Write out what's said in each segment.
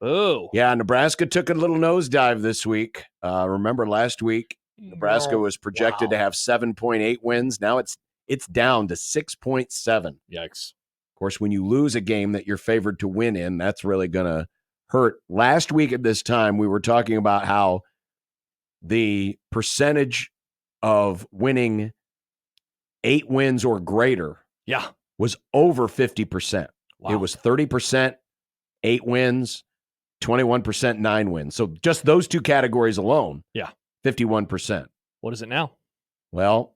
Oh. Yeah, Nebraska took a little nosedive this week. Remember last week, Nebraska was projected to have 7.8 wins. Now it's down to 6.7. Yikes. Of course, when you lose a game that you're favored to win in, that's really going to hurt. Last week at this time, we were talking about how the percentage of winning 8 wins or greater was over 50%. Wow. It was 30%, 8 wins, 21%, 9 wins. So just those two categories alone, 51%. What is it now? Well,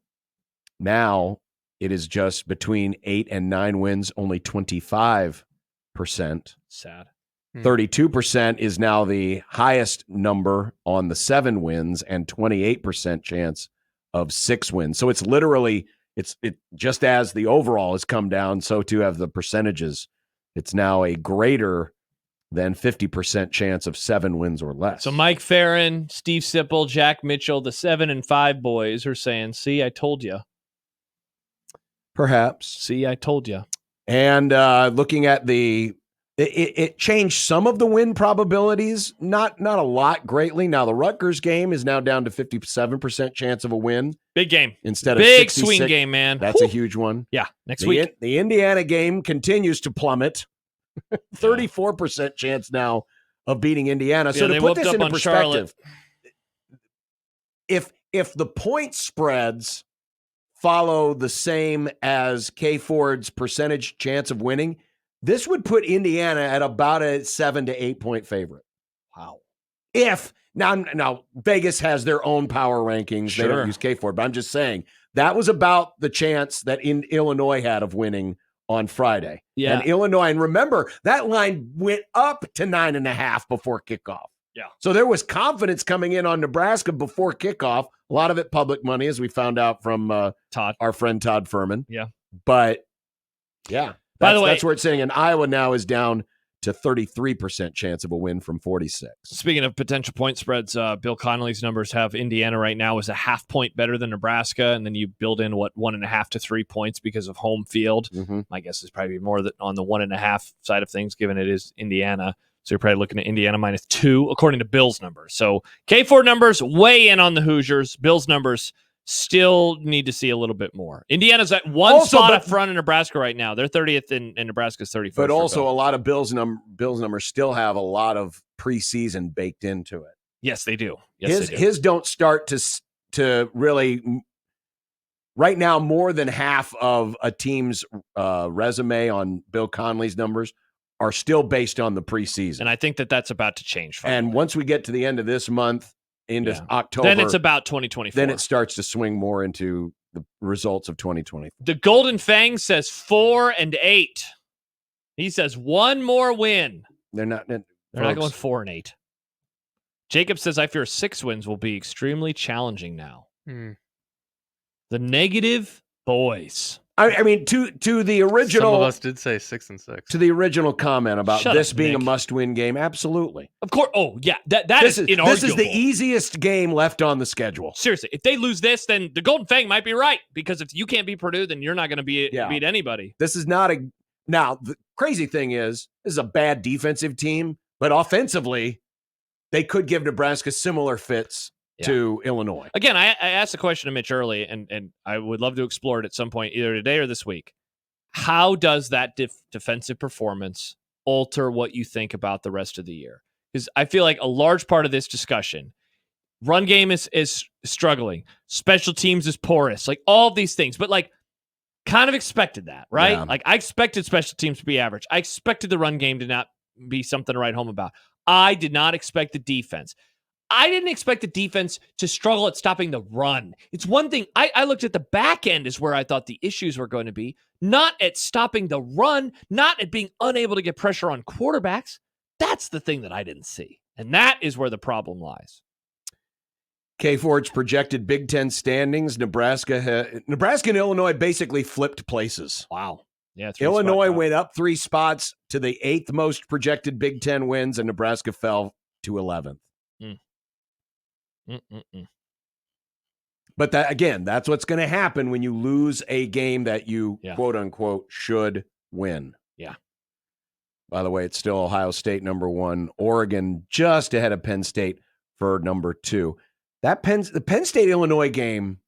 now it is just between 8 and 9 wins, only 25%. Sad. 32% is now the highest number on the 7 wins and 28% chance of 6 wins. So it's literally, it just as the overall has come down, so too have the percentages. It's now a greater than 50% chance of 7 wins or less. So Mike Farron, Steve Sipple, Jack Mitchell, the 7 and 5 boys are saying, see, I told you. Perhaps. See, I told you. And looking at it changed some of the win probabilities, not a lot greatly. Now the Rutgers game is now down to 57% chance of a win. Big game. Instead of big 66. swing game, man. That's a huge one. Yeah, next week. The Indiana game continues to plummet. 34% chance now of beating Indiana. So to put this into perspective, if the point spreads follow the same as KFord's percentage chance of winning, this would put Indiana at about a 7 to 8 point favorite. Wow. If now Vegas has their own power rankings. Sure. They don't use KFord, but I'm just saying that was about the chance that Illinois had of winning on Friday. Yeah. And Illinois, and remember, that line went up to 9.5 before kickoff. Yeah. So there was confidence coming in on Nebraska before kickoff. A lot of it public money, as we found out from our friend Todd Furman. Yeah. But, yeah. By the way, that's where it's saying. And Iowa now is down to 33% chance of a win from 46. Speaking of potential point spreads, Bill Connolly's numbers have Indiana right now is a half point better than Nebraska, and then you build in 1.5 to 3 points because of home field. Mm-hmm. My guess is probably more on the 1.5 side of things, given it is Indiana. So you're probably looking at Indiana -2, according to Bill's numbers. So K4 numbers way in on the Hoosiers. Bill's numbers still need to see a little bit more. Indiana's at one spot up front in Nebraska right now. They're 30th and Nebraska's 31st. But also a lot of Bill's numbers still have a lot of preseason baked into it. Yes, they do. His don't start to really right now. More than half of a team's resume on Bill Connolly's numbers are still based on the preseason. And I think that's about to change. Finally. And once we get to the end of this month, into October, then it's about 2024. Then it starts to swing more into the results of 2020. The Golden Fang says 4 and 8. He says one more win. They're not going 4 and 8. Jacob says I fear 6 wins will be extremely challenging now. The negative boys. I mean, to the original. Some of us did say 6 and 6. To the original comment about this being Nick. a must-win game, absolutely. Of course. Oh, yeah. That is inarguable. This is the easiest game left on the schedule. Seriously, if they lose this, then the Golden Fang might be right. Because if you can't beat Purdue, then you're not going to beat anybody. This is not a. Now, the crazy thing is, this is a bad defensive team, but offensively, they could give Nebraska similar fits to Illinois. Again, I asked the question to Mitch early, and I would love to explore it at some point, either today or this week. How does that defensive performance alter what you think about the rest of the year? Because I feel like a large part of this discussion, run game is struggling, special teams is porous, like all of these things, but like kind of expected that, right? Yeah. Like I expected special teams to be average. I expected the run game to not be something to write home about. I did not expect the defense. I didn't expect the defense to struggle at stopping the run. It's one thing. I looked at the back end is where I thought the issues were going to be, not at stopping the run, not at being unable to get pressure on quarterbacks. That's the thing that I didn't see. And that is where the problem lies. KFord's projected Big Ten standings. Nebraska and Illinois basically flipped places. Wow. Yeah, Illinois went up 3 spots to the 8th most projected Big Ten wins, and Nebraska fell to 11th. But that's what's going to happen when you lose a game that you quote unquote should win. Yeah. By the way, it's still Ohio State number 1, Oregon just ahead of Penn State for number 2. The Penn State-Illinois game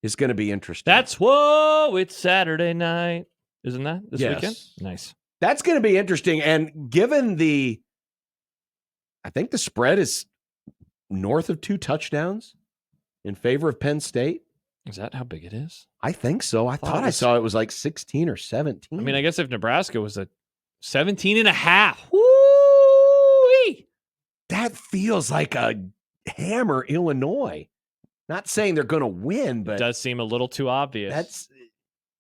is going to be interesting. It's Saturday night. Isn't that this weekend? Nice. That's going to be interesting. And given I think the spread is north of 2 touchdowns in favor of Penn State. Is that how big it is? I think so. I thought I saw it was like 16 or 17. I mean, I guess if Nebraska was a 17.5. Woo-wee! That feels like a hammer Illinois. Not saying they're going to win, but it does seem a little too obvious.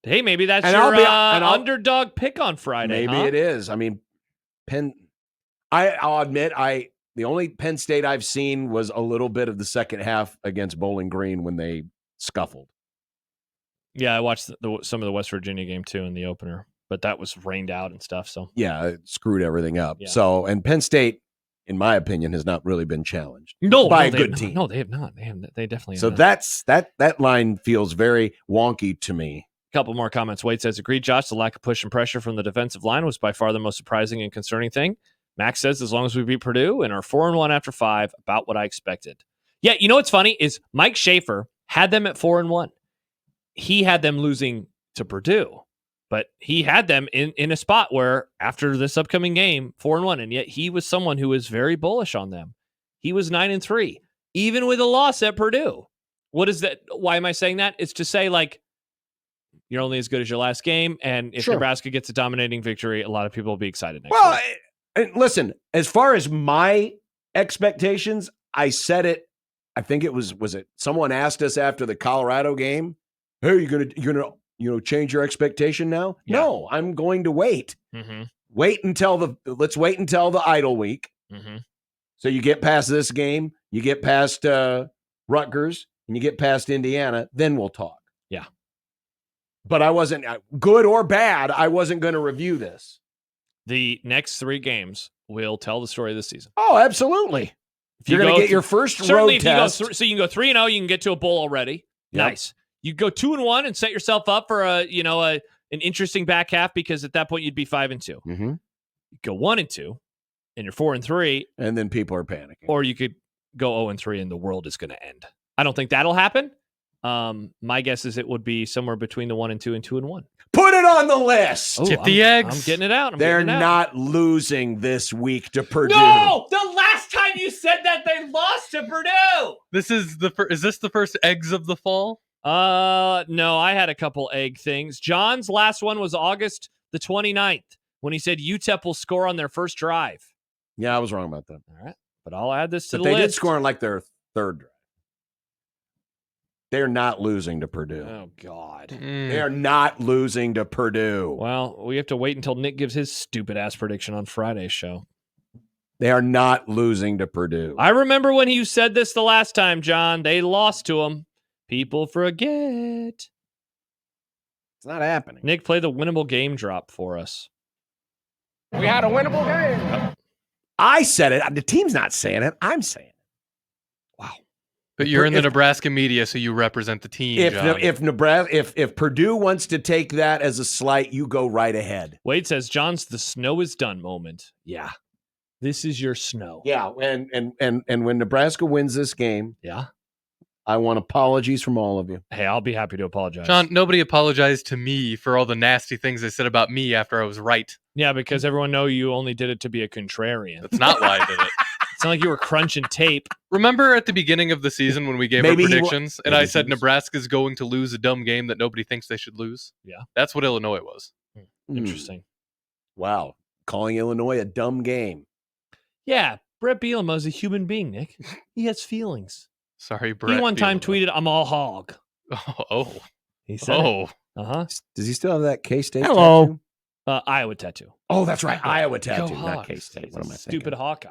Maybe that's and your I'll underdog pick on Friday. Maybe it is. I mean, I'll admit, the only Penn State I've seen was a little bit of the second half against Bowling Green when they scuffled. Yeah, I watched some of the West Virginia game too in the opener, but that was rained out and stuff. So yeah, it screwed everything up. Yeah. So, and Penn State, in my opinion, has not really been challenged by a good team. No, they have not. They definitely have so not. That line feels very wonky to me. Couple more comments. Wade says, agreed, Josh. The lack of push and pressure from the defensive line was by far the most surprising and concerning thing. Max says, as long as we beat Purdue and are 4-1 after 5, about what I expected. Yeah, you know what's funny is Mike Schaefer had them at 4-1. He had them losing to Purdue, but he had them in a spot where after this upcoming game, 4-1, and yet he was someone who was very bullish on them. He was 9-3, even with a loss at Purdue. What is that? Why am I saying that? It's to say, like, you're only as good as your last game, and if Nebraska gets a dominating victory, a lot of people will be excited next week. And listen, as far as my expectations, I said it. I think it was it someone asked us after the Colorado game, "Hey, you're gonna change your expectation now?" Yeah. No, I'm going to wait. Mm-hmm. Let's wait until the idle week. Mm-hmm. So you get past this game, you get past Rutgers, and you get past Indiana, then we'll talk. Yeah. But I wasn't good or bad. I wasn't going to review this. The next 3 games will tell the story of this season. Oh, absolutely. If you're going to get your first road test. So you can go 3-0, you can get to a bowl already. Yep. Nice. You go 2-1 and set yourself up for an interesting back half, because at that point you'd be 5-2. Mm-hmm. You go 1-2 and you're 4-3. And then people are panicking. Or you could go 0-3 and the world is going to end. I don't think that'll happen. My guess is it would be somewhere between the 1-2 and 2-1. Put it on the list. Tip the eggs. I'm getting it out. They're not losing this week to Purdue. No, the last time you said that they lost to Purdue. Is this the first eggs of the fall? No, I had a couple egg things. John's last one was August the 29th when he said UTEP will score on their first drive. Yeah, I was wrong about that. All right, but I'll add this to the list. They list. did score on like their third drive. They're not losing to Purdue. Oh, God. They're not losing to Purdue. Well, we have to wait until Nick gives his stupid-ass prediction on Friday's show. They are not losing to Purdue. I remember when you said this the last time, John. They lost to them. People forget. It's not happening. Nick, play the winnable game drop for us. We had a winnable game. I said it. The team's not saying it. I'm saying it. Wow. But you're in the Nebraska media, so you represent the team. If Purdue wants to take that as a slight, you go right ahead. Wade says, John's the snow is done moment. Yeah. This is your snow. Yeah, and when Nebraska wins this game, yeah, I want apologies from all of you. Hey, I'll be happy to apologize. John, nobody apologized to me for all the nasty things they said about me after I was right. Yeah, because everyone know you only did it to be a contrarian. That's not why I did it. It's not like you were crunching tape. Remember at the beginning of the season when we gave our predictions and I said Nebraska's going to lose a dumb game that nobody thinks they should lose? Yeah. That's what Illinois was. Interesting. Wow. Calling Illinois a dumb game. Yeah. Brett Bielema's a human being, Nick. He has feelings. Sorry, Brett. He one time tweeted, "I'm all hog." Oh. He said Uh-huh. Does he still have that K-State tattoo? Iowa tattoo. Oh, that's right. Iowa tattoo, not K-State. What am I thinking? Stupid Hawkeye.